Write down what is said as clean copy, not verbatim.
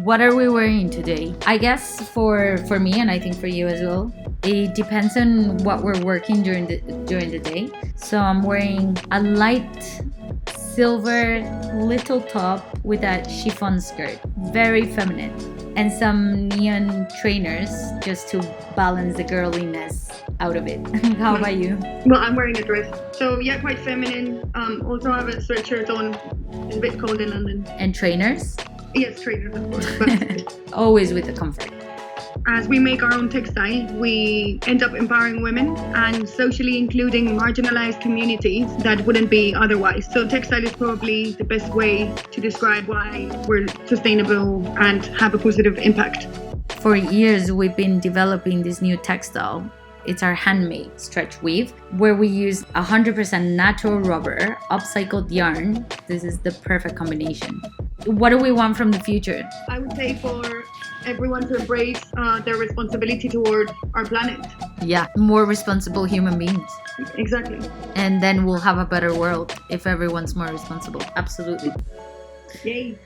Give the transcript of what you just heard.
What are we wearing today? I guess for me, and I think for you as well, it depends on what we're working during the day. So I'm wearing a light silver little top with a chiffon skirt, very feminine, and some neon trainers just to balance the girliness out of it. How about you? Well, I'm wearing a dress, so yeah, quite feminine. Also have a sweatshirt on. It's a bit cold in London. And trainers? Yes, trainers, of course. But always with the comfort. as we make our own textile, we end up empowering women and socially including marginalized communities that wouldn't be otherwise. So textile is probably the best way to describe why we're sustainable and have a positive impact. For years, we've been developing this new textile. It's our handmade stretch weave, where we use 100% natural rubber, upcycled yarn. This is the perfect combination. What do we want from the future? I would say for everyone to embrace their responsibility toward our planet. Yeah, more responsible human beings. Exactly. And then we'll have a better world if everyone's more responsible. Absolutely. Yay.